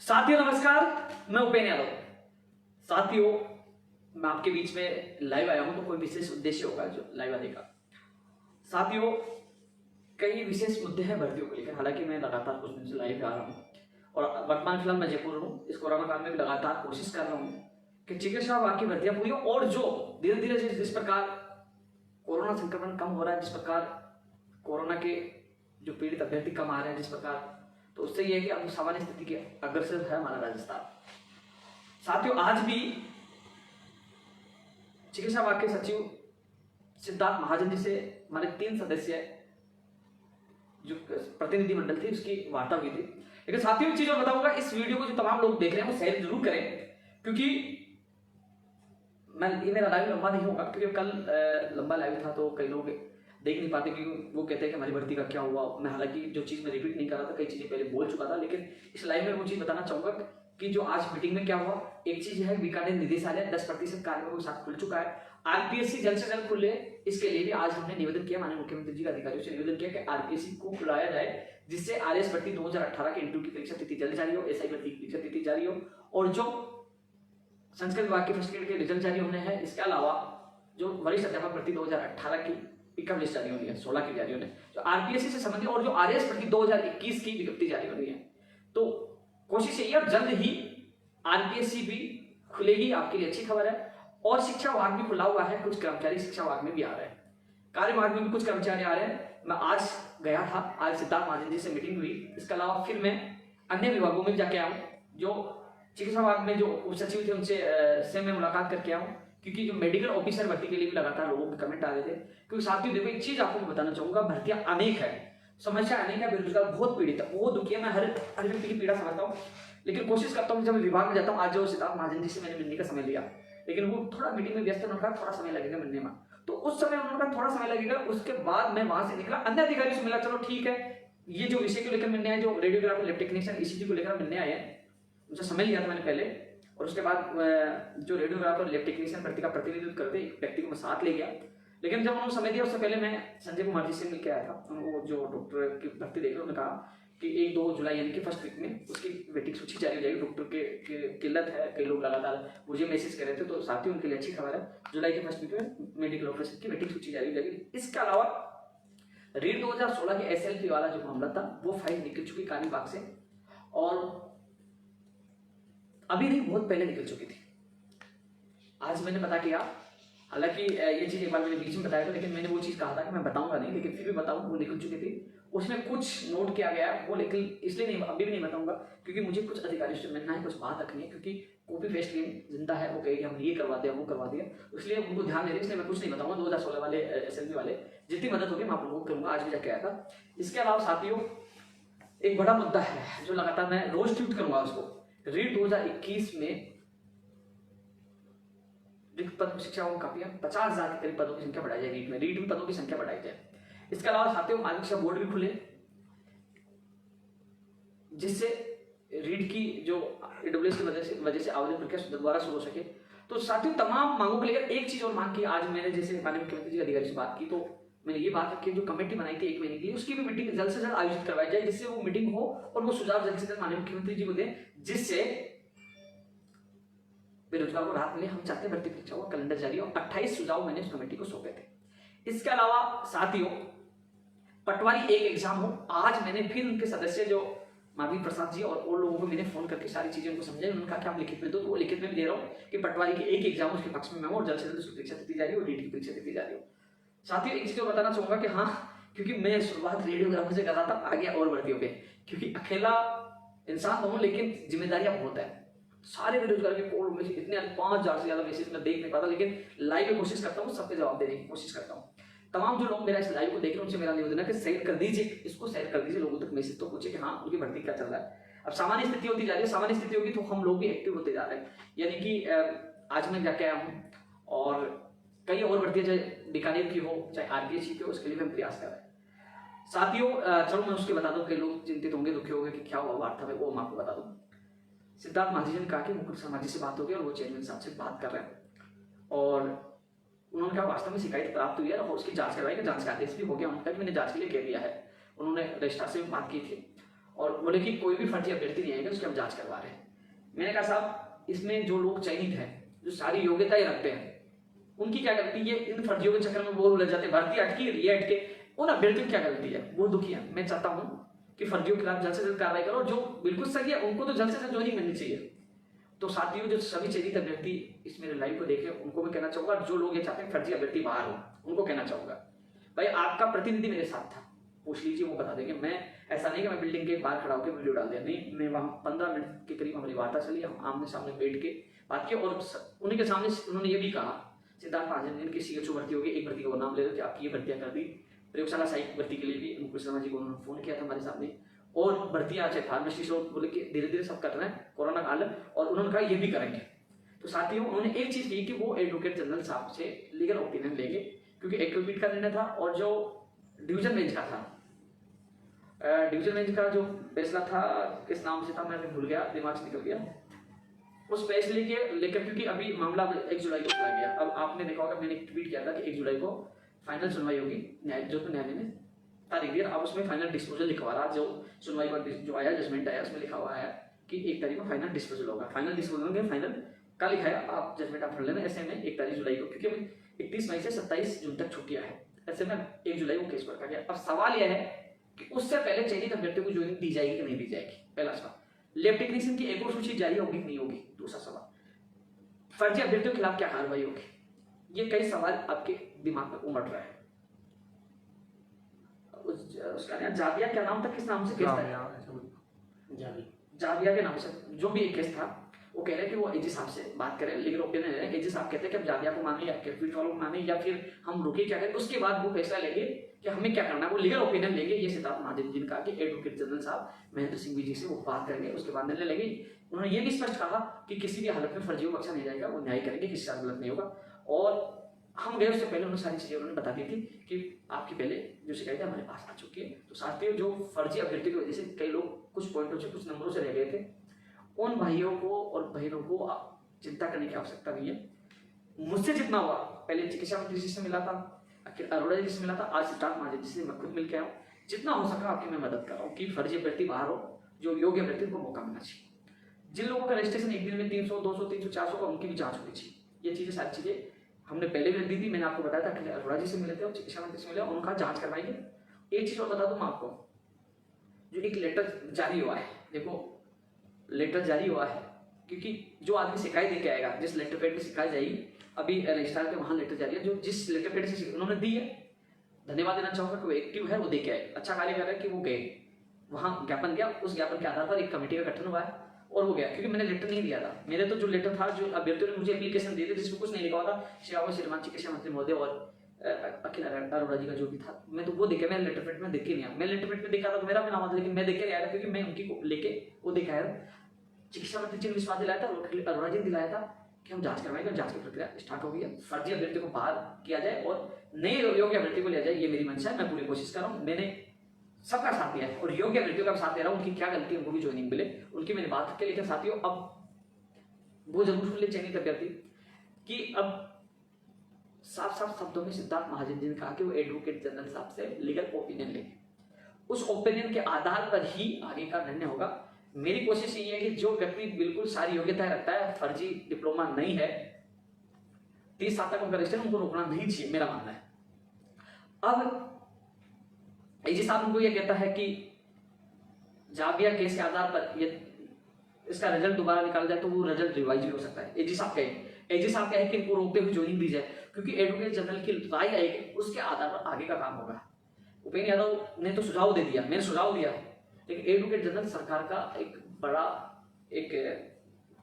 साथियों नमस्कार, मैं उपेन यादव। साथियों, मैं आपके बीच में लाइव आया हूं तो कोई विशेष उद्देश्य होगा जो लाइव आने का। साथियों, कई विशेष मुद्दे हैं भर्तियों को लेकर। हालांकि मैं लगातार कुछ दिन से लाइव आ रहा हूं और वर्तमान फिलहाल मैं जयपुर हूँ। इस कोरोना काल में भी लगातार कोशिश कर रहा हूँ कि चिकित्सा विभाग की भर्तियां पूरी हो और जो धीरे धीरे जिस प्रकार कोरोना संक्रमण कम हो रहा है, जिस प्रकार कोरोना के जो पीड़ित अभ्यर्थी कम आ रहे हैं जिस प्रकार, तो उससे यह है कि अब सामान्य स्थिति के अग्रसर है हमारा राजस्थान। साथियों, आज भी चिकित्सा विभाग के सचिव सिद्धार्थ महाजन जी से हमारे 3 सदस्य जो प्रतिनिधि मंडल थी उसकी वार्ता हुई थी। लेकिन साथियों, एक चीज और बताऊंगा, इस वीडियो को जो तमाम लोग देख रहे हैं वो शेयर जरूर करें, क्योंकि ये मेरा लाइव लंबा नहीं होगा, क्योंकि कल लंबा लाइव था तो कई लोग देख नहीं पाते, क्योंकि वो कहते हैं कि हमारी भर्ती का क्या हुआ। मैं हालांकि जो चीज़ मैं रिपीट नहीं कर रहा था, कई चीज़ें पहले बोल चुका था, लेकिन इस लाइव में वो चीज़ बताना चाहूँगा कि जो आज मीटिंग में क्या हुआ। एक चीज़ है, बीकानेर निदेशालय 10% कार्यों के साथ खुल चुका है। आरपीएससी जल्द से जल्द खुले, इसके लिए भी आज हमने निवेदन किया, माननीय मुख्यमंत्री जी का अधिकारियों से निवेदन किया कि आरपीएससी को खुलाया जाए, जिससे आरएस भर्ती 2018 के इंटरव्यू की परीक्षा तिथि जल्द जारी हो, एसआई भर्ती की परीक्षा तिथि जारी हो, और जो संस्कृत विभाग के फर्स्ट ग्रेड के रिजल्ट जारी होने हैं। इसके अलावा जो वरिष्ठ अध्यापक भर्ती 2018 की पिकअप लिस्ट जारी होनी है, 16 की जारी होनी है, जो आरपीएससी से संबंधित, और जो आरएस भर्ती 2021 की विज्ञप्ति जारी होनी है। तो कोशिश यही है, और जल्द ही आरपीएससी भी खुलेगी, आपके लिए अच्छी खबर है। और शिक्षा विभाग भी खुला हुआ है, कुछ कर्मचारी शिक्षा विभाग में भी आ रहे हैं, कार्य विभाग में भी कुछ कर्मचारी आ रहे हैं। मैं आज गया था, आज सिद्धार्थ महाजन जी से मीटिंग हुई। इसके अलावा फिर मैं अन्य विभागों में जाके आऊँ, जो चिकित्सा विभाग में जो उप सचिव थे उनसे मैं मुलाकात करके आऊँ, क्योंकि जो मेडिकल ऑफिसर भर्ती के लिए भी लगातार लोगों के कमेंट आ रहे थे। क्योंकि साथियों देखो, एक चीज आपको बताना चाहूंगा, भर्तियां अनेक है, समस्या अनेक है, बेरोजगार बहुत पीड़ित है, बहुत दुखी है। मैं हर व्यक्ति की पीड़ा समझता हूँ, लेकिन कोशिश करता हूँ जब मैं विभाग में जाता हूँ। आज जो सिद्धार्थ महाजन जी से मैंने मिलने का समय लिया, लेकिन वो थोड़ा मीटिंग में व्यस्त, उन्होंने कहा थोड़ा समय लगेगा मिलने में, तो उस समय उन्होंने कहा थोड़ा समय लगेगा। उसके बाद मैं वहां से निकला, अन्य अधिकारियों से मिला, चलो ठीक है, ये जो विषय को लेकर मिलने आए, जो रेडियोग्राफी लैब टेक्नीशियन ईसीजी को लेकर मिलने आए हैं, उनसे समय लिया था मैंने पहले। और उसके बाद जो रेडियोग्राफर लैब टेक्नीशियन भर्ती का प्रतिनिधित्व करते एक व्यक्ति को मैं साथ ले गया। लेकिन जब उन्होंने समय दिया, उससे पहले मैं संजय कुमार जी से मिलकर आया था। उनको जो डॉक्टर की भर्ती देख रहे उन्होंने कहा कि 1-2 जुलाई यानी कि फर्स्ट वीक में उसकी वेटिंग सूची जारी हो जाएगी। डॉक्टर के किल्लत है, कई लोग लगातार मुझे मैसेज कर रहे थे, तो साथियों उनके लिए अच्छी खबर है, जुलाई के फर्स्ट वीक में मेडिकल ऑफिसर की वेटिंग सूची जारी हो जाएगी। इसके अलावा रीड 2016 के एसएलपी वाला जो मामला था वो फाइल निकल चुकी कार्य विभाग से, और अभी नहीं, बहुत पहले निकल चुकी थी। आज मैंने पता किया, हालांकि ये चीज एक बार मैंने बीच में बताया था, लेकिन मैंने वो चीज कहा था कि मैं बताऊंगा नहीं, लेकिन फिर भी बताऊं, वो निकल चुकी थी। उसमें कुछ नोट किया गया वो, लेकिन इसलिए नहीं, अभी भी नहीं बताऊंगा, क्योंकि मुझे कुछ अधिकारियों से मिलना है, कुछ बात रखनी है, क्योंकि कॉपी पेस्ट गेम जिंदा है। वो कहेगी हमने ये करवा दिया, वो करवा दिया, इसलिए उनको ध्यान दे रहे, इसलिए मैं कुछ नहीं बताऊंगा। 2016 वाले एसएलपी वाले जितनी मदद होगी मैं आप लोगों को करूंगा। आज भी जाके आया था। इसके अलावा साथियों, एक बड़ा मुद्दा है जो लगातार मैं रोज ट्वीट करूंगा उसको। रीड 2021 में पद शिक्षा एवं काफी 50,000 के करीब पदों की संख्या बढ़ाई जाएगी, रीड में पदों की संख्या बढ़ाई जाए। इसके अलावा साथियों, माध्यमिक शिक्षा बोर्ड भी खुले, जिससे रीड की जो ईडब्ल्यूएस की वजह से आवेदन प्रक्रिया दोबारा शुरू हो सके। तो साथियों, तमाम मांगों को लेकर एक चीज और मांग की। आज मैंने जैसे माननीय मुख्यमंत्री जी अधिकारी से बात की, तो मैंने ये बात रखी, जो कमेटी बनाई थी 1 महीने के लिए, उसकी भी मीटिंग जल्द से जल्द आयोजित करवाई जाए, जिससे वो मीटिंग हो और वो सुझाव जल्द से जल्द माननीय मुख्यमंत्री जी को दें, जिससे बेरोजगार को राहत मिले। हम चाहते हैं भर्ती परीक्षा का कैलेंडर जारी हो। 28 सुझाव मैंने उस कमेटी को सौंपे थे। इसके अलावा साथियों, पटवारी एक एग्जाम हो, आज मैंने फिर उनके सदस्य जो माधवी प्रसाद जी और लोगों को मैंने फोन करके सारी चीजें उनको समझाई। उन्होंने कहा कि आप लिखित में दो, तो वो लिखित में भी दे रहा हूँ कि पटवारी की एक एग्जाम उसके पक्ष में मैं और जल्द से जल्द उसकी परीक्षा देती जा रही हो, रीड की परीक्षा देती जा रही हो। साथियों, एक चीज और बताना चाहूंगा कि हाँ, क्योंकि मैं शुरुआत रेडियोग्राफी से कर रहा था, आगे और भर्तियों पे, क्योंकि अकेला इंसान तो हूँ लेकिन जिम्मेदारियां बहुत है। सारे बेरोजगार के कोल में इतने 5,000 से ज्यादा मैसेज मैं देख नहीं पाता, लेकिन लाइव में कोशिश करता हूँ, सबके जवाब देने की कोशिश करता हूँ। तमाम जो लोग मेरा इस लाइव को देख रहे हैं उनसे मेरा निवेदन है कि शेयर कर दीजिए, इसको शेयर कर दीजिए, लोगों तक मैसेज तो पूछे कि हाँ उनकी भर्ती क्या चल रहा है। अब सामान्य स्थिति होती जा रही है, सामान्य स्थिति होगी तो हम लोग भी एक्टिव होते जा रहे हैं। यानी कि आज मैं जाके आया हूँ, और कई और भर्तियां चाहे बीकानेर की हो चाहे आरपीएससी की हो, उसके लिए भी हम प्रयास कर रहे हैं। साथियों, चलो मैं उसके बता दूं, कई लोग चिंतित होंगे, दुखी होंगे कि क्या हुआ वार्ता में, वो मैं आपको बता दूं। सिद्धार्थ महाजी ने कहा कि मुकुल शर्मा जी से बात हो गई और वो चेयरमैन साहब से बात कर रहे हैं, और उन्होंने कहा वास्तव में शिकायत प्राप्त हुई है और उसकी जांच करवाई, जांच का आदेश भी हो गया। उनका मैंने जांच के लिए कह दिया है। उन्होंने रजिस्ट्रार से बात की थी और बोले कि कोई भी फर्जी अभ्यर्थी नहीं आएगा, उसकी हम जांच करवा रहे हैं। मैंने कहा साहब इसमें जो लोग चयनित हैं, जो सारी योग्यताएं रखते हैं, उनकी क्या गलती है? इन फर्जियों के चक्कर में वो उलझ जाते हैं, भर्ती अटकी, ये अटके, उन अभ्यर्थियों की क्या गलती है? वो दुखी है। मैं चाहता हूँ कि फर्जियों के खिलाफ जल्द से जल्द कार्रवाई करो, जो बिल्कुल सही है उनको तो जल्द से जल्द ज्वाइनिंग मिलनी चाहिए। तो साथियों, जो सभी चयनित अभ्यर्थी इस मेरे लाइव को देखे, उनको मैं कहना चाहूंगा, जो लोग ये चाहते हैं फर्जी अभ्यर्थी बाहर हो, उनको कहना चाहूंगा भाई आपका प्रतिनिधि मेरे साथ था, पूछ लीजिए, वो बता देंगे। मैं ऐसा नहीं कि मैं बिल्डिंग के बाहर खड़ा होकर वीडियो डाल दिया, नहीं, मैं वहाँ 15 मिनट के करीब हमारी वार्ता चली, हम आमने सामने बैठ के बात की, और उन्हीं के सामने उन्होंने ये भी कहा, सिद्धार्थ महाजन जिनकी CHO भर्ती होगी, एक भर्ती का नाम ले रहे थे, आपकी ये भर्तियां कर दी। प्रयोगशाला सहायक भर्ती के लिए भी अंकुर शर्मा जी को उन्होंने फोन किया था हमारे सामने, और भर्तियां चाहे फार्मेसी से बोले कि धीरे धीरे सब कर रहे हैं, कोरोना काल, और उन्होंने कहा ये भी करेंगे। तो साथियों, उन्होंने एक चीज की कि वो एडवोकेट जनरल साहब से लीगल ओपिनियन लेंगे, क्योंकि एकल पीठ का निर्णय था, और जो डिवीजन बेंच का था, डिवीजन बेंच का जो फैसला था, किस नाम से था मैं भूल गया, दिमाग से निकल गया, उस फैसले के लेकर, क्योंकि अभी मामला 1 जुलाई को चला गया। अब आपने देखा होगा, मैंने एक ट्वीट किया था कि 1 जुलाई को फाइनल सुनवाई होगी, जोधपुर न्यायालय ने तारीख दी। अब उसमें फाइनल डिस्पोजल लिखा हुआ रहा, जो सुनवाई पर जो आया जजमेंट आया, उसमें लिखा हुआ है कि 1 तारीख को फाइनल डिस्पोजल होगा। फाइनल डिस्पोजल में फाइनल का लिखा है, आप जजमेंट आप पढ़ लेना। ऐसे में 1 तारीख जुलाई को, क्योंकि 31 मई से 27 जून तक छुट्टियां है, ऐसे में 1 जुलाई को केस पर गया। अब सवाल यह है कि उससे पहले चयनित अभ्यर्थियों को ज्वाइनिंग दी जाएगी कि नहीं दी जाएगी, पहला सवाल। लैब टेक्नीशियन की एक और सूची जारी होगी कि नहीं होगी, दूसरा सवाल। फर्जी अभ्यर्थियों के खिलाफ क्या कार्रवाई होगी, ये कई सवाल आपके दिमाग में उमड़ रहा है। उसका जाविया क्या नाम था, किस नाम से केस था? जाविया के नाम से जो भी एक केस था, वो कह रहे हैं कि वो एजी साहब से बात करें, लीगल ओपिनियन है। एजी साहब कहते हैं कि हम जाविया को माने या कैफीट वालों को माने, या फिर हम रुके क्या करें, उसके बाद वो फैसला लेंगे कि हमें क्या करना है, वो लीगल ओपिनियन लेंगे। ये सिद्धार्थ महाजन जी ने कहा कि एडवोकेट जनरल साहब महेंद्र सिंह जी से वो बात करेंगे, उसके बाद निर्णय लेंगे। उन्होंने ये भी स्पष्ट कहा कि किसी भी हालत में फर्जियों को बख्शा नहीं जाएगा, वो न्याय करेंगे, किसी से गलत नहीं होगा। और हम गए उससे पहले उन्होंने सारी चीजें उन्होंने बता दी थी कि आपकी पहले जो शिकायत हमारे पास आ चुकी है। तो साथियों, जो फर्जी अभ्यर्थी की वजह से कई लोग कुछ पॉइंटों से, कुछ नंबरों से रह गए थे, उन भाइयों को और बहनों को चिंता करने की आवश्यकता नहीं है। मुझसे जितना हुआ, पहले चिकित्सा मंत्री जी से मिला था, अरोड़ा जी से मिला था, आज सिद्धार्थ महाजन जी से मैं खुद मिल के आया हूँ। जितना हो सका आपकी मैं मदद कर रहा हूँ कि फर्जी अभ्यर्थी बाहर हो, जो योग्य अभ्यर्थी को मौका मिलना चाहिए। जिन लोगों का रजिस्ट्रेशन एक दिन में 300, 200, 300, 400 का, उनकी भी जांच होनी चाहिए। ये चीजें, सारी चीजें हमने पहले भी दी थी, मैंने आपको बताया था। अरोड़ा जी से मिले थे और चिकित्सा मंत्री से मिले, उनका जांच करवाएंगे। एक चीज और बता दूं मैं आपको, जो एक लेटर जारी हुआ है, देखो लेटर जारी हुआ है, क्योंकि जो आदमी शिकायत देके आएगा, जिस लेटर पैड में शिकायत जाएगी, अभी रजिस्ट्रार के वहां लेटर जारी है, जो जिस लेटर पैड से उन्होंने दी है, धन्यवाद देना चाहूंगा कि वो एक्टिव है, वो दे के आए, अच्छा कार्य कर रहे हैं कि वो गए वहां, ज्ञापन गया, उस ज्ञापन के आधार पर एक कमेटी का गठन हुआ है और वो गया। क्योंकि मैंने लेटर नहीं दिया था, मेरे तो जो लेटर था, जो अभ्यर्थियों ने मुझे एप्लीकेशन दी थी, जिसमें कुछ नहीं लिखा हुआ था, श्रीमान चिकित्सा मंत्री महोदय और अखिल अरोड़ा जी का जो भी था, मैं तो वो देखे, मैं लेटर पैड में देख के नहीं आया। मैं लेटर पैड में देखा था तो मेरा भी नाम आता, लेकिन मैं देख के नहीं आया था, क्योंकि मैं उनकी को लेके वो देखा है। चिकित्सा मंत्री जी ने विश्वास दिलाया था, अरोड़ा जी ने दिलाया था कि हम जांच करवाएंगे, जांच की प्रक्रिया स्टार्ट हो गई है। फर्जी अभ्यर्थी को बाहर किया जाए और नए योग्य अभ्यर्थी को लिया जाए, ये मेरी मंशा है। मैं पूरी कोशिश कर रहा हूँ, मैंने सबका साथ दिया है और योग्य अभ्यर्थियों का साथ दे रहा हूँ। उनकी क्या गलती है, उनको भी ज्वाइनिंग मिले, उनकी मैंने बात की। लेकिन साथियों, अब वो जरूर सुन ले चयनित अभ्यर्थी कि अब साफ साफ शब्दों में सिद्धार्थ महाजन जी ने कहा कि वो एडवोकेट जनरल साहब से लीगल ओपिनियन लेंगे, उस ओपिनियन के आधार पर ही आगे का निर्णय होगा। मेरी कोशिश ये है कि जो व्यक्ति बिल्कुल सारी योग्यता रखता है, फर्जी डिप्लोमा नहीं है, 30 साल तक उनका रजिस्ट्रेशन, उनको रोकना नहीं चाहिए, मेरा मानना है। अब एजी साहब उनको यह कहता है कि जाविया केस के आधार पर ये इसका रिजल्ट दोबारा निकाला जाए तो वो रिजल्ट रिवाइज भी हो सकता है। एजी साहब कहे कि इनको रोकते हुए ज्वाइनिंग दी जाए, क्योंकि एडवोकेट जनरल की राय आएगी, उसके आधार पर आगे का काम होगा। उपेंद्र यादव ने तो सुझाव दे दिया, मैंने सुझाव दिया, लेकिन एडवोकेट जनरल सरकार का एक बड़ा एक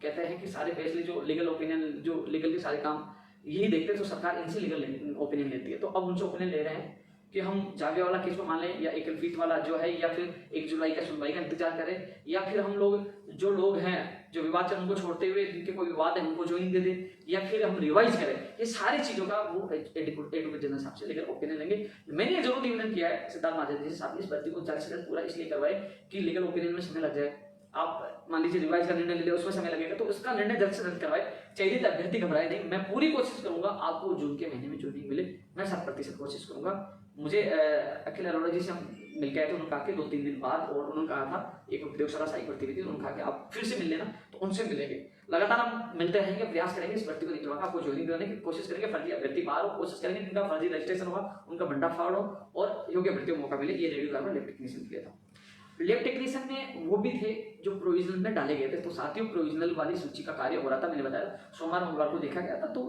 कहते हैं कि सारे फैसले, जो लीगल ओपिनियन, जो लीगल के सारे काम यही देखते हैं, तो सरकार इनसे लीगल ओपिनियन लेती है। तो अब उनसे ओपिनियन ले रहे हैं कि हम जाविया वाला केस को मान लें, या एकल फीट वाला जो है, या फिर 1 जुलाई का सुनवाई का इंतजार करें, या फिर हम लोग जो लोग हैं जो विवाद चरण को छोड़ते हुए जिनके कोई विवाद है उनको ज्वाइनिंग दे दें, या फिर हम रिवाइज करें। ये सारी चीजों का वो एडवोकेट जनरल साहब से लीगल ओपिनियन लेंगे। मैंने ये जरूर निवेदन किया है सिद्धार्थ महाजन जी से, साहब इस भर्ती को जल्द से जल्द पूरा इसलिए करवाए कि लीगल ओपिनियन में समय लग जाए। आप मान लीजिए रिवाइज का निर्णय ले लिया, उसमें समय लगेगा, तो उसका निर्णय जल्द से जल्द करवाए। चयनित अभ्यर्थी घबराए नहीं, मैं पूरी कोशिश करूंगा आपको जून के महीने में ज्वाइनिंग मिले, मैं 100% कोशिश करूंगा। मुझे अखिल अरोड़ा जी से हम मिल के आए थे, उन्होंने कहा कि 2-3 दिन बाद, और उन्होंने कहा था एक प्रयोगशाला सहायक भर्ती हुई थी, उन्होंने कहा कि आप फिर से मिल लेना, तो उनसे मिलेंगे। लगातार हम मिलते रहेंगे, प्रयास करेंगे इस भर्ती को निकलवाकर आपको ज्वाइनिंग कराने की कोशिश करेंगे। फर्जी अभ्यर्थी बाहर हो, कोशिश करेंगे जिनका फर्जी रजिस्ट्रेशन होगा उनका भंडाफोड़ हो और योग्य अभ्यर्थियों को मौका मिले। ये रेडियोग्राफर लैब टेक्नीशियन के लिए था। लैब टेक्नीशियन में वो भी थे जो प्रोविजनल में डाले गए थे। तो साथियों, प्रोविजनल वाली सूची का कार्य हो रहा था, मैंने बताया सोमवार मंगलवार को देखा गया था, तो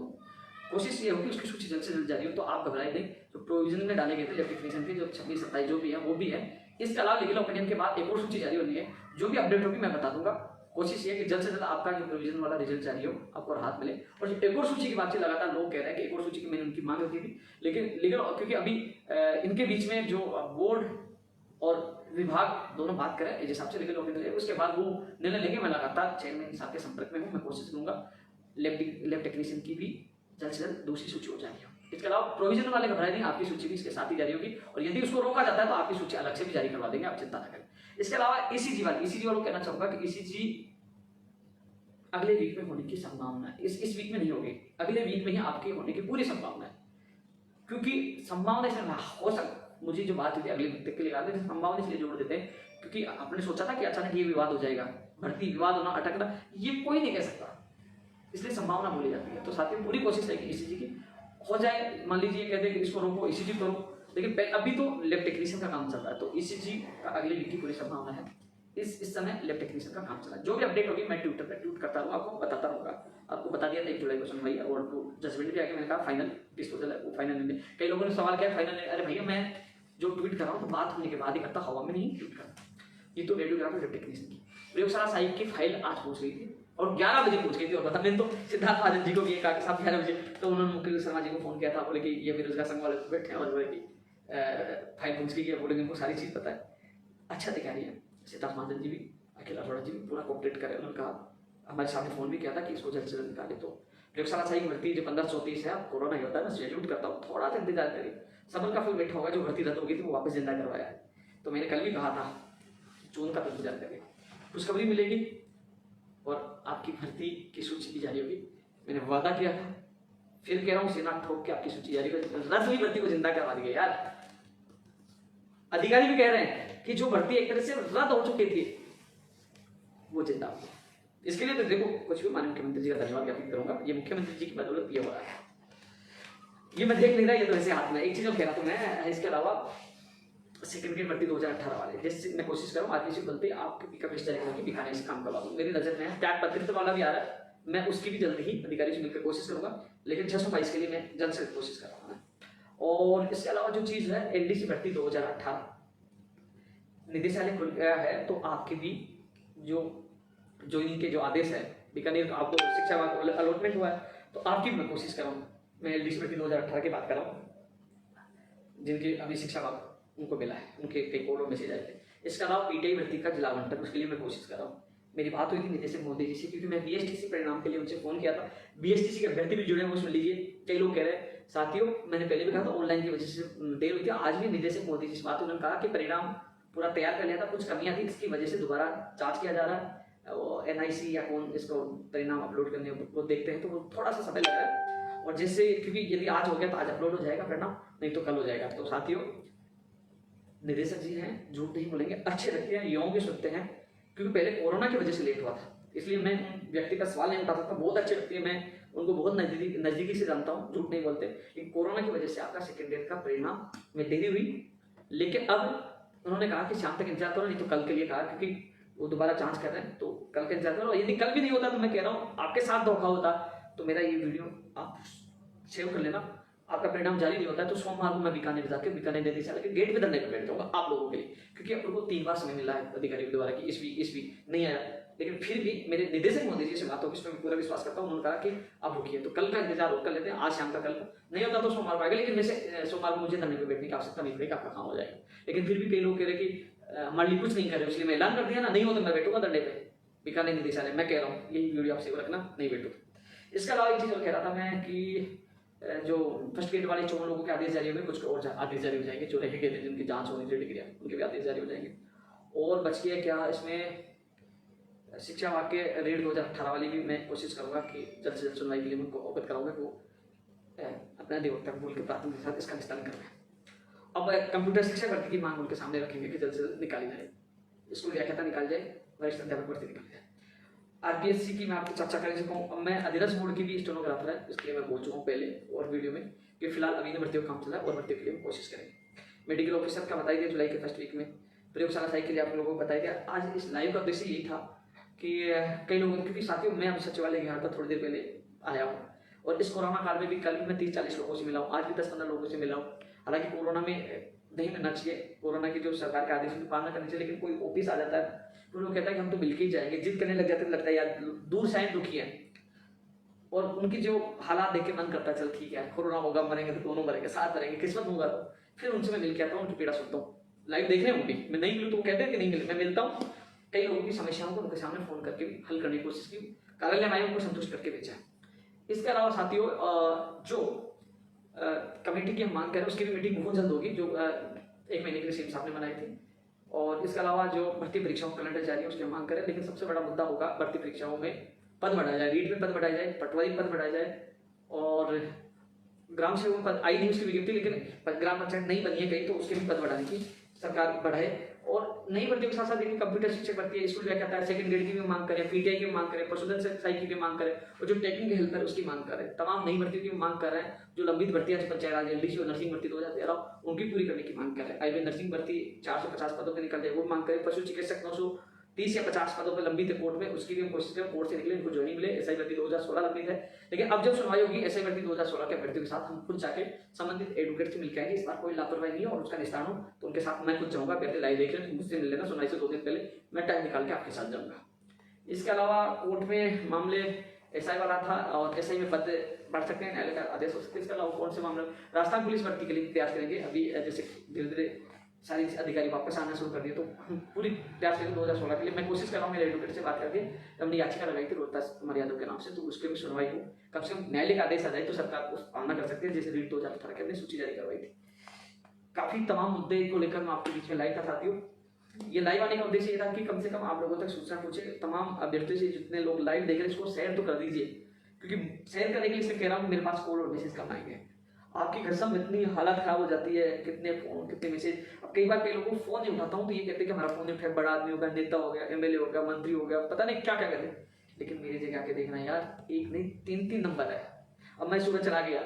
कोशिश ये होगी उसकी सूची जल्द से जल्द जारी हो। तो आप घबराए नहीं, जो प्रोविजनल में डाले गए थे लैब टेक्नीशियन के जो 26-27 जो भी है वो भी है। इसके अलावा लीगल ओपिनियन के बाद एक और सूची जारी होनी है, जो भी अपडेट होगी मैं बता दूंगा। कोशिश ये है कि जल्द से जल्द आपका जो प्रोविजन वाला रिजल्ट जारी हो, आपको राहत मिले। और जो एक और सूची की बात से लगातार लोग कह रहे हैं कि एक और सूची की मैंने उनकी मांग रखी थी, लेकिन लीगल, क्योंकि अभी इनके बीच में जो बोर्ड और विभाग दोनों बात करें जिस हिसाब से लीगल ओपिनियन है, उसके बाद वो निर्णय लेंगे। मैं लगातार चेयरमैन साहब के संपर्क में हूँ, मैं कोशिश करूंगा लैब टेक्नीशियन की भी जल्द से जल्द दूसरी सूची हो जाएगी। इसके अलावा प्रोविजन वाले घबराए नहीं, आपकी सूची भी इसके साथ ही जारी होगी, और यदि उसको रोका जाता है तो आपकी सूची अलग से भी जारी करवा देंगे, आप चिंता न करें। इसके अलावा ईसीजी वालों कहना चाहूंगा कि ईसीजी अगले वीक में होने की संभावना है। इस वीक में नहीं होगी, अगले वीक में ही आपके होने की पूरी संभावना है। क्योंकि संभावना इसमें हो सकता, मुझे जो बात हुई थी अगले वीक के लिए संभावना इसलिए जोड़ देते हैं क्योंकि आपने सोचा था कि अचानक ये विवाद हो जाएगा, भर्ती विवाद होना, अटकना, ये कोई नहीं कह सकता, इसलिए संभावना बोली जाती है। तो साथियों, पूरी कोशिश रहेगी ईसीजी की हो जाए। मान लीजिए कहते हैं कि इसको रोको, ईसीजी करो, लेकिन अभी तो लैब टेक्नीशियन का काम चल रहा है, तो ईसीजी का अगले वीक की पूरी संभावना है। इस समय लैब टेक्नीशियन का काम चला है। जो भी अपडेट होगी मैं ट्विटर पर ट्वीट करता रहूँगा, आपको बताता रहूँगा। आपको बता दिया था 1 जुलाई को सुनवाई, और वो जजमेंट भी आके मैंने कहा फाइनल डिस्पोजल है, वो फाइनल नहीं। कई लोगों ने सवाल किया फाइनल, अरे भैया मैं जो ट्वीट कर रहा हूँ तो बात होने के बाद ही करता, हवा में नहीं ट्वीट करता। ये तो रेडियोग्राफर लैब टेक्नीशियन की प्रयोगशाला साहिब की फाइल आज पहुंच गई थी और 11 बजे पहुंच गई थी। और बता, मैंने तो सिद्धार्थ महाजन जी को भी कहा कि साहब 11 बजे, तो उन्होंने मुकेश शर्मा जी को फोन किया था, बोले कि ये बेरोजगार संघ वाले बैठे हैं और बोले कि फाइल पहुंच गई है, बोले कि उनको सारी चीज़ पता है। अच्छा अधिकारी है सिद्धार्थ महाजन जी भी, अखिल अरोड़ा जी भी पूरा कोऑपरेट करें। उन्होंने कहा, हमारे सामने फोन भी किया था कि इसको जल्द से जल्द निकाले। तो प्रयोगशाला साहिब भर्ती जो 1534 है, कोरोना ही होता है, मैं सैल्यूट करता हूँ, थोड़ा सा इंतजार करिए, सबर का फल मीठा होगा। जो भर्ती रद्द हो गई थी वो वापस जिंदा करवाया है। तो मैंने कल भी कहा था जून का इंतजार करिए, खुशखबरी मिलेगी और आपकी भर्ती की सूची भी जारी होगी। मैंने वादा किया था, फिर कह रहा हूँ, सेना ठोक के आपकी सूची जारी कर, रद्द हुई भर्ती को जिंदा करवा दी यार। अधिकारी भी कह रहे हैं कि जो भर्ती एक तरह से रद्द हो चुकी थी वो जिंदा हो। इसके लिए तो देखो, कुछ भी माननीय मुख्यमंत्री जी का धन्यवाद ज्ञापित करूंगा। ये मुख्यमंत्री जी की बदौलत ये हो रहा है, ये मैं देख नहीं रहा, ये तो ऐसे हाथ में। एक चीज और कह रहा था मैं, इसके अलावा सेक्रेटरी भर्ती 2018 वाले, जैसे मैं कोशिश करूँ आरटीसी बोलते आपकी कमिश्नर तरीके की बीकानेर से काम करवा दूँ। मेरी नजर में त्याग पत्रित वाला भी आ रहा है, मैं उसकी भी जल्द ही अधिकारी से मिलकर कोशिश करूंगा, लेकिन 622 के लिए मैं जल्द से कोशिश कर रहा हूँ। और इसके अलावा जो चीज़ है, एलडीसी भर्ती 2018 निदेशालय खुल गया है, तो आपके भी जो ज्वाइनिंग के जो आदेश है, बीकानेर आपको शिक्षा विभाग अलॉटमेंट हुआ है, तो आपकी मैं कोशिश कर रहा हूँ। मैं एलडीसी भर्ती 2018 की बात कर रहा हूँ, जिनकी अभी शिक्षा विभाग उनको मिला है, उनके कई कोडों मैसेज आए थे। इसके अलावा पीटीआई भर्ती का जिला आवंटन, उसके लिए मैं कोशिश कर रहा हूँ। मेरी बात हुई थी निदेशक मोदी जी से, क्योंकि मैं बीएसटीसी परिणाम के लिए उनसे फोन किया था। बीएसटीसी के अभ्यर्थी भी जुड़े हैं, वो सुन लीजिए। कई लोग कह रहे हैं, साथियों मैंने पहले भी कहा था ऑनलाइन की वजह से देर हुई थी, आज भी निदेशक मोदी जी से बात, उन्होंने कहा कि परिणाम पूरा तैयार कर लिया था, कुछ कमियां थी, इसकी वजह से दोबारा जांच किया जा रहा है। एनआईसी या कौन इसको परिणाम अपलोड करने वो देखते हैं, तो वो थोड़ा सा समय लग रहा है। और जैसे, क्योंकि यदि आज हो गया तो आज अपलोड हो जाएगा परिणाम, नहीं तो कल हो जाएगा। तो साथियों, निदेशक जी हैं, झूठ नहीं बोलेंगे, अच्छे लगते हैं, युवाओं के सुनते हैं, क्योंकि पहले कोरोना की वजह से लेट हुआ था, इसलिए मैं व्यक्ति का सवाल नहीं उठा सकता। बहुत अच्छे लगते हैं, मैं उनको बहुत नजदीकी से जानता हूँ, झूठ नहीं बोलते। लेकिन कोरोना की वजह से आपका सेकेंड ईयर का परिणाम में देरी हुई, लेकिन अब उन्होंने कहा कि शाम तक इंतजार करो, नहीं तो कल के लिए कहा, क्योंकि वो दोबारा जांच कर रहे हैं, तो कल का इंतजार करो। यदि कल भी नहीं होता तो मैं कह रहा हूँ आपके साथ धोखा होता, तो मेरा ये वीडियो आप सेव कर लेना। आपका परिणाम जारी नहीं होता है तो सोमवार को मैं बीकानेर जाकर बीकानेर निदेशालय के गेट पे धरने पर बैठ जाऊंगा आप लोगों के लिए, क्योंकि आप लोगों को 3 बार समय मिला है अधिकारियों द्वारा कि इस वीक नहीं आया, लेकिन फिर भी मेरे निदेशक मोदी जी से बात होगी, इसमें पूरा विश्वास करता हूँ। उन्होंने कहा कि आप रुकिए, तो कल का इंतजार कर लेते हैं, आज शाम का, कल नहीं होता तो सोमवार को आएगा। लेकिन वैसे सोमवार को मुझे धरने पर बैठने की आवश्यकता नहीं पड़ेगी, आपका काम हो जाएगा। लेकिन फिर भी कई लोग कह रहे कि हमारे लिए कुछ नहीं कर रहे, इसलिए मैं ऐलान कर दिया ना, नहीं हो तो मैं बैठूंगा धरने पे बीकानेर निदेशालय। मैं कह रहा हूँ यही वीडियो आप सेव रखना, नहीं बैठूंगा। इसके अलावा एक चीज़ और कह रहा था मैं कि जो फर्स्ट ग्रेड वाले 4 लोगों के आदेश जारी हो गए, कुछ और आदेश जारी हो जाएंगे, जो रह गए थे जिनकी जांच होनी थी डिग्रियाँ, उनके भी आदेश जारी हो जाएंगे। और बच गया क्या इसमें, शिक्षा विभाग के रेड 2018 वाली भी मैं कोशिश करूँगा कि जल्द से जल्द सुनवाई के लिए उनको अवगत कराऊंगा कि वो अपने अधिवक्ता को बोल के प्राथमिक के साथ इसका निस्तारण करवाएं। अब कंप्यूटर शिक्षा भर्ती की मांग उनके सामने रखेंगे कि जल्द से जल्द निकाली जाए, स्कूल व्याख्याता निकाल जाए, वरिष्ठ अध्यापक भर्ती निकाल जाए। आरपीएससी की मैं आपको चर्चा कर चुका हूँ। अब मैं अधिरस बोर्ड की भी स्टेनोग्राफर है, इसलिए मैं बोल चुका हूँ पहले और वीडियो में कि फिलहाल अभी भर्तियों का काम चल रहा है और भर्ती के लिए हम कोशिश करेंगे। मेडिकल ऑफिसर का बताया गया जुलाई के फर्स्ट वीक में, प्रयोगशाला सहायक के लिए आप लोगों को बताया गया। आज इस लाइव का उद्देश्य यही था कि कई लोगों, क्योंकि साथियों मैं अभी सचिवालय यहाँ पर थोड़ी देर पहले आया हूँ और इस कोरोना काल में भी कल भी मैं 30-40 लोगों से मिला हूँ, आज भी 10-15 लोगों से मिला हूँ। हालांकि कोरोना में नहीं मिलना चाहिए, कोरोना की जो सरकार के आदेश की पालना करनी चाहिए, लेकिन कोई ऑफिस आ जाता है तो लोग कहता है कि हम तो मिलके ही जाएंगे, जिद करने लग जाते हैं, लगता है यार दूर से आए दुखी है और उनकी जो हालात देख के मन करता है चल ठीक है कोरोना होगा, मरेंगे तो दोनों मरेंगे, साथ मरेंगे, किस्मत होगा तो फिर उनसे मैं मिल के आता हूँ, उनकी पीड़ा सुनता हूँ। लाइव देख रहे हैं वो भी, मैं नहीं मिलूँ तो वो कहते हैं कि नहीं मिले, मैं मिलता हूँ। कई लोगों की समस्याओं को उनके सामने फोन करके भी हल करने की कोशिश की, कार्यालय में आए उनको संतुष्ट करके भेजा है। इसके अलावा साथियों जो कमेटी की हम मांग करें उसकी भी मीटिंग बहुत जल्द होगी, जो 1 महीने के लिए सीएम साहब ने बनाई थी। और इसके अलावा जो भर्ती परीक्षाओं का कैलेंडर जारी है उसकी हम मांग करें, लेकिन सबसे बड़ा मुद्दा होगा भर्ती परीक्षाओं में पद बढ़ाया जाए, रीट में पद बढ़ाया जाए, पटवारी पद बढ़ाया जाए और ग्राम सेवक पद आई नहीं उसकी विज्ञप्ति, लेकिन ग्राम पंचायत नहीं बनी है कहीं तो उसके भी पद बढ़ाने की सरकार बढ़ाए। और नई भर्तियों के साथ साथ देखिए कंप्यूटर शिक्षक भर्ती है, स्कूल व्याख्याता है, सेकंड ग्रेड की भी मांग करें, पीटीआई की भी मांग करें, पशुधन सहायक की भी मांग करें और जो टेक्निकल हेल्पर उसकी मांग करें, तमाम नई भर्तियों की मांग कर रहे हैं। जो लंबित भर्तियां पंचायत राज एलडीसी और नर्सिंग भर्ती 2013 उनकी पूरी करने की मांग करें। आईबी नर्सिंग भर्ती 450 पदों पर निकल जाए वो मांग करें। पशु चिकित्सक 930 या 50 पदों पर लंबित है कोर्ट में, उसकी भी हम कोशिश करें कोर्ट से निकले, इनको ज्वाइनिंग मिले। एसआई भर्ती 2016 लंबित है, लेकिन अब जब सुनवाई होगी एसआई भर्ती 2016 के अभ्यर्थियों के साथ हम खुद जाके संबंधित एडवोकेट से मिलकर आएंगे। इस बार कोई लापरवाही नहीं है और उसका निस्तारण हो तो उनके साथ मैं खुद जाऊंगा। पहले लाइव देख लें, मुझसे मिल लेना, सुनवाई से 2 दिन पहले मैं टाइम निकाल के आपके साथ जाऊंगा। इसके अलावा कोर्ट में मामले एसआई वाला था और एसआई में पद बढ़ सकते हैं, न्यायालय का आदेश हो सकता है। इसके अलावा कौन से मामले राजस्थान पुलिस भर्ती के लिए प्रयास करेंगे। अभी जैसे धीरे धीरे सारी अधिकारी वापस आना शुरू कर दिए तो हम पूरी प्रयास करेंगे 2016 के लिए। मैं कोशिश कर रहा हूँ मेरे एडवोकेट से बात करके, हमने याचिका लगाई थी रोहतास कुमार यादव के नाम से, तो उसके भी सुनवाई हो, कम से कम न्यायालय का आदेश आ जाए तो सरकार को पालना कर सकती है, जैसे रीट 2018 के हमने सूची जारी करवाई थी। काफी तमाम मुद्दे को लेकर मैं आपके बीच में लाइव था साथियों। ये लाइव आने का उद्देश्य ये था कि कम से कम आप लोगों तक सूचना पहुंचे। तमाम अभ्यर्थियों से जितने लोग लाइव देख रहे हैं इसको शेयर तो कर दीजिए, क्योंकि शेयर करने के लिए इसलिए कह रहा हूँ मेरे पास कॉल और मैसेज कम आएंगे। आपकी कसम इतनी हालत खराब हो जाती है, कितने फोन कितने मैसेज। अब कई बार कई लोगों को फोन नहीं उठाता हूँ तो ये कहते हैं कि हमारा फोन नहीं उठाया, बड़ा आदमी होगा, नेता हो गया, एमएलए हो गया, मंत्री हो गया, पता नहीं क्या क्या करे। लेकिन मेरी जगह आके देखना यार, एक नहीं 3-3 नंबर है। अब मैं सुबह चला गया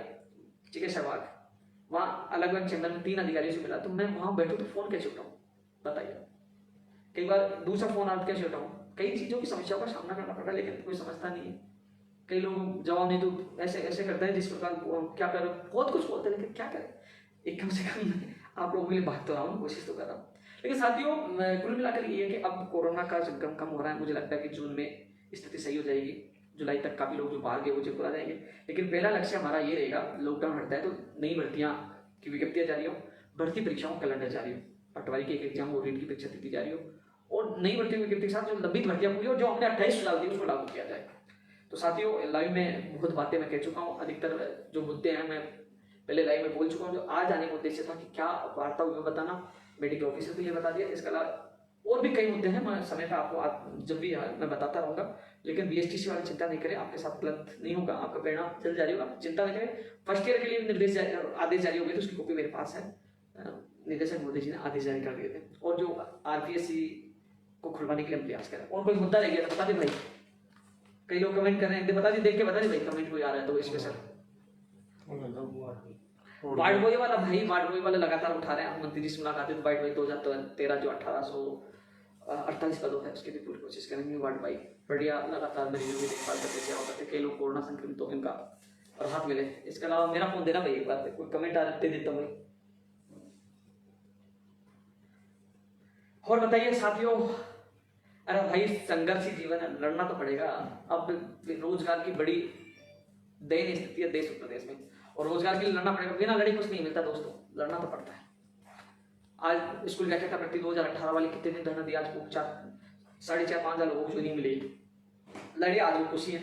चिकित्सा विभाग, वहाँ अलग अलग चैनल में 3 अधिकारियों से मिला, तो मैं वहाँ बैठूँ तो फोन कैसे उठाऊँ बताइए। कई बार दूसरा फोन आता कैसे उठाऊँ, कई चीज़ों की समस्याओं का सामना करना पड़ रहा है, लेकिन कोई समझता नहीं है। कई लोग जवाब नहीं तो ऐसे ऐसे करते हैं जिस प्रकार क्या करें, बहुत कुछ बोलते हैं लेकिन क्या करें। एक कम से कम आप लोगों के लिए भाग तो रहा हूँ, कोशिश तो कर रहा हूँ। लेकिन साथियों कुल मिलाकर ये है कि अब कोरोना का संक्रमण कम हो रहा है, मुझे लगता है कि जून में स्थिति सही हो जाएगी, जुलाई तक काफी लोग जो बाहर गए वो जयपुर आ जाएंगे। लेकिन पहला लक्ष्य हमारा ये रहेगा, लॉकडाउन हटता है तो नई भर्तियां की विज्ञप्तियां जारी हो, भर्ती परीक्षाओं का कैलेंडर जारी हो, पटवारी की एक एग्जाम हो, रीट की परीक्षा तिथि जारी हो और नई भर्ती विज्ञप्ति के साथ जो लंबित भर्तियां पूरी हो, जो हमने 28 सुझाव दिए उसको लागू किया जाए। तो साथियों लाइव में बहुत बातें मैं कह चुका हूँ, अधिकतर जो मुद्दे हैं मैं पहले लाइव में बोल चुका हूँ। जो आज आने का उद्देश्य था कि क्या वार्ता हुई बताना, मेडिकल ऑफिसर के लिए बता दिया। इसके अलावा और भी कई मुद्दे हैं, मैं समय पर आपको जब भी मैं बताता रहूँगा। लेकिन बीएसटीसी वाली चिंता नहीं करें, आपके साथ गलत नहीं होगा, आपका परिणाम जल्द जारी होगा, चिंता नहीं करें। फर्स्ट ईयर के लिए निर्देश आदेश जारी हो गए तो उसकी कॉपी मेरे पास है, निदेशक मोदी जी ने आदेश जारी कर दिए थे। और जो आरपीएससी को खुलवाने के लिए हम प्रयास करें। और कोई मुद्दा रह गया तो बता दे भाई, कई लोग कमेंट कर रहे हैं, बता दी, देख के बता दी भाई कमेंट कोई आ रहा है तो स्पेशल। वार्ड बॉय वाला भाई, वार्ड बॉय वाले लगातार उठा रहे हैं, मंत्री से मुलाकात, वार्ड बॉय 2013 जो 1848 पदों है उसकी भी पूरी कोशिश करेंगे। वार्ड बॉय बढ़िया लगातार मरीजों की देखभाल करते सेवा करते, कई लोग कोरोना संक्रमित हो इनका राहत मिले। इसके अलावा मेरा फोन देना भाई, एक बार कोई कमेंट आ दे देता हूँ भाई। और बताइए साथियों, अरे भाई संघर्षी जीवन है, लड़ना तो पड़ेगा। अब रोजगार की बड़ी दयनीय स्थिति है देश उत्तर प्रदेश में और रोजगार के लिए लड़ना पड़ेगा, बिना लड़े कुछ नहीं मिलता दोस्तों, लड़ना तो पड़ता है। आज स्कूल व्याख्याता भर्ती 2018 वाली कितने दिन धरना दिया, आज 4,500-5,000 लोगों को नहीं मिली, लड़े आज वो खुशी है।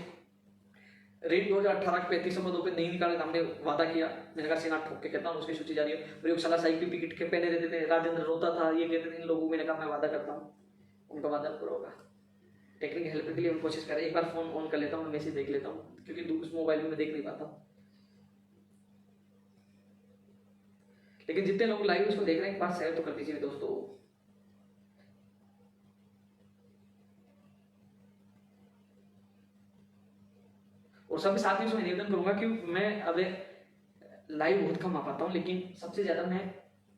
रेट 2018 के 3500 पदों पे नहीं निकाले, हमने वादा किया, मैंने कहा सेना ठोक के कहता हूँ उसकी सूची जारी है। प्रयोगशाला साइक भी टिकट के पहने रहते थे, राजेंद्र रोता था, ये कहते थे इन लोगों, मैंने कहा मैं वादा करता हूँ उनका वादा पूरा होगा। टेक्निकल हेल्प के लिए हम कोशिश करें, एक बार फोन ऑन कर लेता हूँ, मैसेज देख लेता हूँ क्योंकि उस मोबाइल में मैं देख नहीं पाता हूँ। लेकिन जितने लोग लाइव उसको देख रहे हैं एक बार शेयर तो कर दीजिए दोस्तों। और सबके साथ में निवेदन करूंगा कि मैं अब लाइव बहुत कम आ पाता हूँ, लेकिन सबसे ज्यादा मैं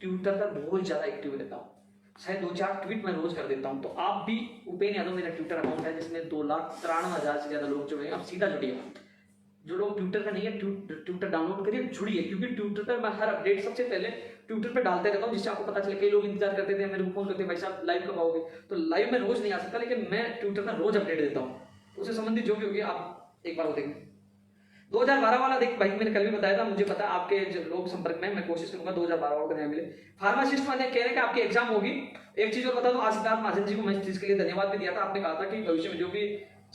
ट्विटर पर बहुत ज्यादा एक्टिव रहता हूँ। शायद 2-4 ट्वीट मैं रोज कर देता हूँ। तो आप भी उपेन यादव मेरा ट्विटर अकाउंट है जिसमें 2,93,000 से ज्यादा लोग जुड़े हैं। आप सीधा जुड़िए, जो लोग ट्विटर का नहीं है ट्विटर डाउनलोड करिए, जुड़िए, क्योंकि ट्विटर पर मैं हर अपडेट सबसे पहले ट्विटर पर डालते रहता हूँ, जिससे आपको पता चले। कई लोग इंतजार करते थे, मेरे को फोन करते भाई साहब लाइव कब आओगे, तो लाइव में रोज नहीं आ सकता, लेकिन मैं ट्विटर पर रोज अपडेट देता हूँ। उससे संबंधित जो भी होगी आप एक बार वो देखें। 2012 वाला देख भाई, मैंने कल भी बताया था, मुझे पता आपके जो लोग संपर्क में, मैं कोशिश करूंगा 2012 वाला न्याय मिले। फार्मासिस्ट वाले कह रहे हैं कि आपकी एग्जाम होगी। एक चीज और बता दो, आज सिद्धार्थ महाजन जी को मैं इस चीज के लिए धन्यवाद भी दिया था। आपने कहा था कि भविष्य में जो भी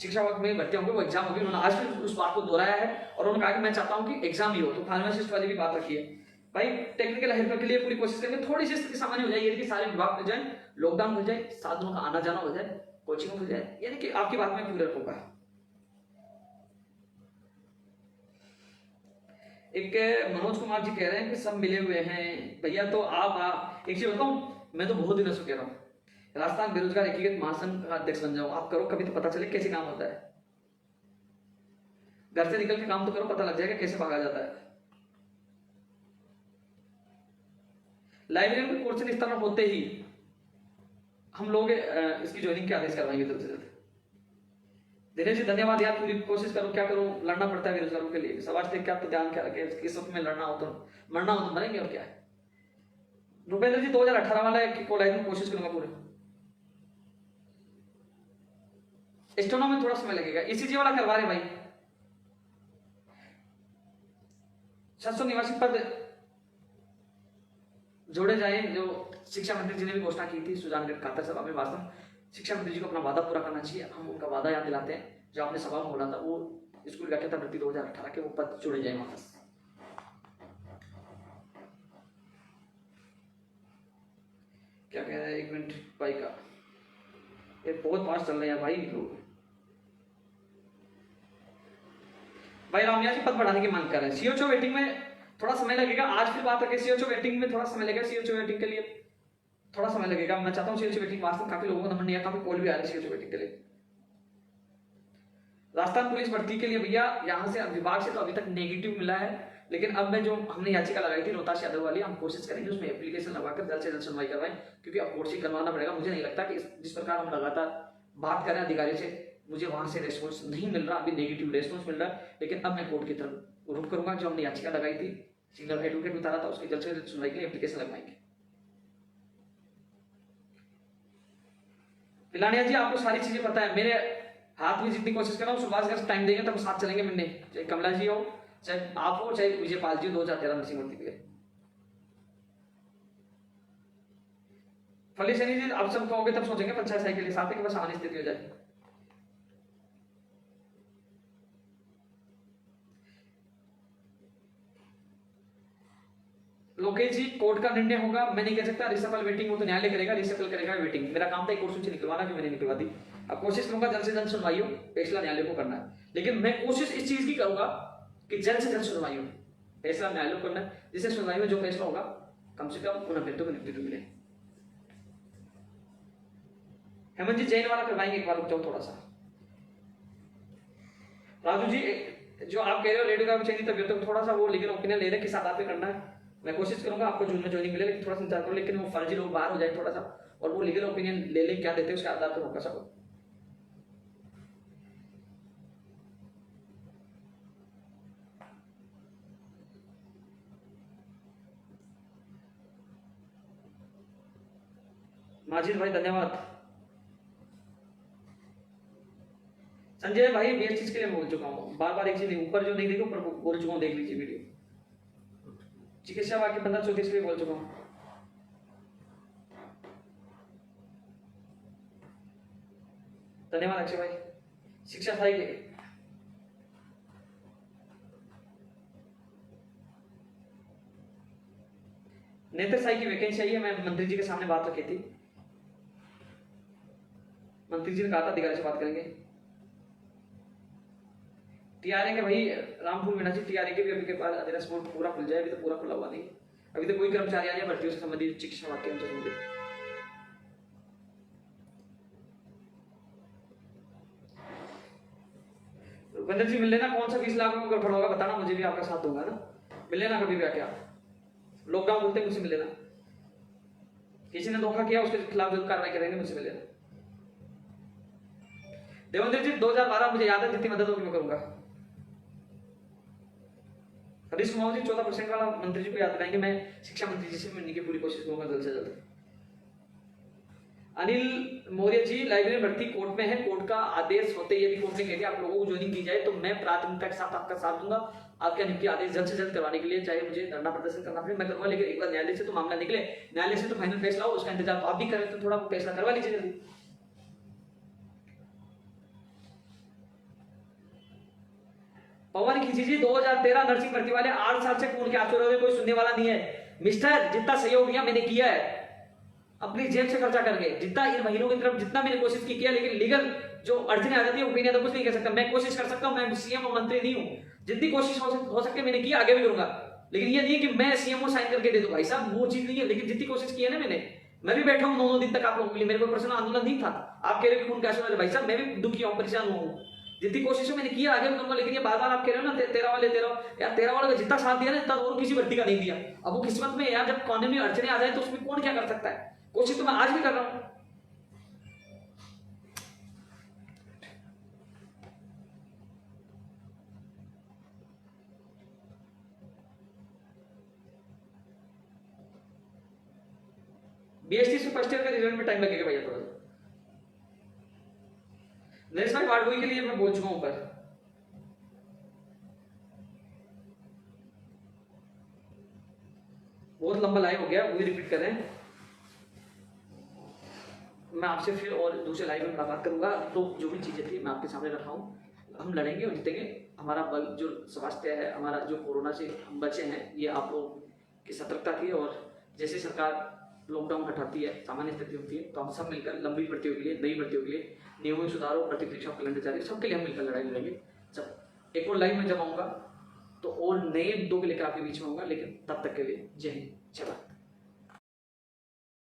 शिक्षा वर्ग में भर्ती होंगे वो एग्जाम होगी। उन्होंने आज भी उस बात को दोहराया है और उन्होंने कहा कि मैं चाहता हूं कि एग्जाम ही हो। तो फार्मासिस्ट वाली भी बात रखी है भाई। टेक्निकल हेल्पर के लिए पूरी कोशिश करेंगे, थोड़ी सी स्थिति सामान्य हो जाए, कि सारे विभाग खुल जाए, लॉकडाउन खुल जाए, साधनों का आना जाना हो जाए, कोचिंग खुल जाए, यानी कि आपकी बात में पूरा होगा। एक मनोज कुमार जी कह रहे हैं कि सब मिले हुए हैं भैया। तो आप एक चीज बताऊं, मैं तो बहुत दिनों से कह रहा हूं राजस्थान बेरोजगार एकीकृत महासंघ का अध्यक्ष बन जाओ। आप करो, कभी तो पता चले कैसे काम होता है। घर से निकल के काम तो करो, पता लग जाएगा कैसे भागा जाता है। लाइब्रेरी में कोर्स इस तरह होते ही हम लोग इसकी ज्वाइनिंग के आदेश करवाएंगे जल्द से जल्द। दिनेश जी धन्यवाद यार, पूरी कोशिश करो, क्या करो, लड़ना पड़ता है बेरोजगारों के लिए। समाज देख के आप तो ध्यान क्या रखे, किस वक्त में लड़ना हो तो मरना हो तो मरेंगे, और क्या है। रुपेंद्र जी 2018 वाला कॉलेज में कोशिश करूंगा पूरे। स्टोनो में थोड़ा समय लगेगा, ईसीजी वाला करवा रहे भाई। 700 निवासी पद जोड़े जाए, जो शिक्षा मंत्री जी ने भी घोषणा की थी सुजानगढ़ कातर सभा में भाषण। शिक्षा मंत्री जी को अपना वादा पूरा करना चाहिए, हम उनका वादा याद दिलाते हैं जो आपने सभा में बोला था। वो स्कूल व्याख्याता भर्ती 2018 के वो पद जोड़े जाए वापस। क्या कह रहे हैं, 1 मिनट भाई का, ये बहुत फास्ट चल रहे हैं भाई लोग। भाई रामिया जी पद बढ़ाने की मांग कर रहे हैं। सीओचओ वेटिंग में थोड़ा समय लगेगा, आज फिर बात रखें। सीओचओ वेटिंग में थोड़ा समय लगेगा, सीओचओ वेटिंग के लिए थोड़ा समय लगेगा। मैं चाहता हूं सीओचओ वेटिंग, वास्तव में काफी लोगों को नंबर नहीं है, काफी कॉल भी आ रहे हैं सीओचओ वेटिंग के लिए। राजस्थान पुलिस भर्ती के लिए भैया यहाँ से विभाग से तो अभी तक नेगेटिव मिला है, लेकिन अब मैं जो हमने याचिका लगाई थी रोहतास यादव वाली, हम कोशिश करेंगे उसमें एप्लीकेशन लगाकर जल्द से जल्द सुनवाई करवाएं, क्योंकि अब कोर्ट से करवाना पड़ेगा। मुझे नहीं लगता कि जिस प्रकार हम लगातार बात करें अधिकारी से, मुझे वहां से रेस्पॉन्स नहीं मिल रहा, अभी नेगेटिव रेस्पॉन्स मिल रहा है। लेकिन अब मैं कोर्ट की तरफ रुख करूंगा। जो हमने याचिका लगाई थी, सिंगल एडवोकेट उतारा था, उसकी जल्द से जल्द सुनवाई के लिए एप्लीकेशन लगवाएंगे। पिलानिया जी आपको सारी चीजें पता है, मेरे हाथ में जितनी कोशिश कर रहा हूँ, सुभाष अगर टाइम देंगे तब साथ चलेंगे मिलने, चाहे कमला जी हो, चाहे आप हो, चाहे विजय पाल जी हो। 2013 नरसिंह मूर्ति पे फली सैनी जी आप सब कहोगे तब सोचेंगे पंचायत साई के लिए, साथ ही बस सामान्य स्थिति हो जाए। लोकेश जी कोर्ट का निर्णय होगा, मैं नहीं कह सकता। रिसेपल वेटिंग वो तो न्यायालय करेगा, रिसेपल करेगा वेटिंग। मेरा काम था एक कोर्ट सूची निकलवाना, जो मैंने निकलवा दी। अब कोशिश करूंगा जल्द से जल्द सुनवाई हो, फैसला न्यायालय को करना है। लेकिन मैं कोशिश इस चीज की करूंगा कि जल्द से जल्द सुनवाई हो, फैसला न्यायालय को करना है, जिससे सुनवाई में जो फैसला होगा कम से कम उन अभ्यर्थियों को नियुक्ति मिले। हेमंत जी जैन वाला करवाएंगे, एक बार रुक जाओ थोड़ा सा। राजू जी जो आप कह रहे हो रेडियो का चयनित अभ्यर्थियों को थोड़ा सा वो लीगल ओपिनियन ले रहे किस आधार पे करना है। मैं कोशिश करूंगा आपको जून में ज्वाइनिंग मिले, लेकिन थोड़ा सा इंतजार करो। लेकिन वो फर्जी लोग बाहर हो जाए थोड़ा सा, और वो लीगल ओपिनियन ले लें, क्या देते हैं उसके आधार पर होगा सब। माजिद भाई धन्यवाद। संजय भाई बेस्ट चीज के लिए बोल चुका हूँ, बार बार एक चीज नहीं, ऊपर जो नहीं देखो ऊपर बोल चुका हूँ, देख लीजिए वीडियो। चिकित्सा वाक्य 1534 के लिए बोल चुका हूँ। धन्यवाद अक्षय भाई। शिक्षा साई के नेत्र साई की वैकेंसी आई है, मैं मंत्री जी के सामने बात रखी थी, मंत्री जी ने कहा था अधिकारी से बात करेंगे। टीआरए के भाई रामपुर मीना जी, टीआरए के भी अभी के बाद अधीनस्थ बोर्ड पूरा खुल जाए, अभी तो पूरा खुला हुआ नहीं। अभी तक कोई कर्मचारी आने भर्तियों से संबंधित शिक्षा वाक्य से संबंधित। रुपेंद्र जी मिल लेना, कौन सा 20 लाख में गड़बड़ होगा बताना, मुझे भी आपका साथ दूंगा ना, मिल लेना कभी भी आके आप, लॉकडाउन बोलते मुझसे मिल लेना, किसी ने धोखा किया उसके खिलाफ जरूर कार्रवाई करेंगे, मुझसे मिल लेना। देवेंद्र जी 2012 मुझे याद है, जितनी मदद होगी मैं करूंगा। हरीश कुमार जी 14% वाला मंत्री जी को याद कराएंगे, मैं शिक्षा मंत्री जी से मिलने की पूरी कोशिश करूंगा जल्द से जल्द। अनिल मौर्य जी लाइब्रेरी भर्ती कोर्ट में है, कोर्ट का आदेश होते यदि कोर्ट ने कह दिया आप लोगों को ज्वाइनिंग की जाए तो मैं प्राथमिकता के साथ आपका साथ दूंगा, आपके नियुक्ति आदेश जल्द से जल्द करवाने के लिए, चाहे मुझे धरना प्रदर्शन करना पड़े मैं करूंगा, लेकिन एक बार न्यायालय से तो मामला निकले, न्यायालय से तो फाइनल फैसला हो, उसका इंतजार तो आप भी करें, तो थोड़ा फैसला करवा लीजिए जल्दी। पवन खींची जी 2013 नर्सिंग भर्ती वाले 8 साल से खून के आंसू रहे, कोई सुनने वाला नहीं है। मिस्टर जितना सहयोग किया मैंने किया है अपनी जेब से खर्चा करके, जितना इन महीनों की तरफ जितना मैंने कोशिश की किया, लेकिन लीगल जो अड़चने आ जाती है ओपिनियन तो कुछ नहीं कर सकता, मैं कोशिश कर सकता हूं, मैं सीएम और मंत्री नहीं हूं, जितनी कोशिश हो सकती है मैंने की, आगे भी करूंगा, लेकिन ये नहीं है कि मैं सीएम को साइन करके दे दूं, भाई साहब वो चीज नहीं है, लेकिन जितनी कोशिश की है ना मैंने, मैं भी बैठा हूं 9 दिन तक आप लोगों के लिए, मेरे को पर्सनल आंदोलन नहीं था, आप कह रहे खून के आंसू रहे, भाई साहब मैं भी दुखी हूं, परेशान हूं, जितनी कोशिश मैंने की आगे भी करूंगा, लेकिन ये बार बार आप कह रहे हो ना 13 वाले 13 यार, 13 वाले का जितना साथ दिया ना इतना और किसी भर्ती का नहीं दिया। अब वो किस्मत में यार, जब कानूनी अड़चने आ जाए तो उसमें कौन क्या कर सकता है, कोशिश तो मैं आज भी कर रहा हूं। बीएसटी से फर्स्ट ईयर का रिजल्ट में टाइम लगेगा भैया थोड़ा सा। नरेश भाई वार्ड बॉय के लिए मैं बोल चुका हूं, पर बहुत लंबा लाइव हो गया, वही रिपीट कर रहे हैं, मैं आपसे फिर और दूसरे लाइव में मुलाकात करूंगा, तो जो भी चीजें थी मैं आपके सामने रखा हूं, हम लड़ेंगे और जीतेंगे, हमारा बल जो स्वास्थ्य है, हमारा जो कोरोना से हम बचे हैं, ये आप लोग की सतर्कता थी, और जैसे सरकार लॉकडाउन हटाती है, सामान्य स्थिति होती है, तो हम सब मिलकर लंबी भर्तियों के लिए, नई भर्तियों के लिए, नियमों में सुधारों, भर्ती परीक्षा कैलेंडर जारी, सबके लिए हम मिलकर लड़ाई लड़ेंगे। जब एक और लाइव में जब आऊंगा तो और नए मुद्दों के लेकर आपके बीच में होगा, लेकिन तब तक के लिए जय हिंद, जय भारत।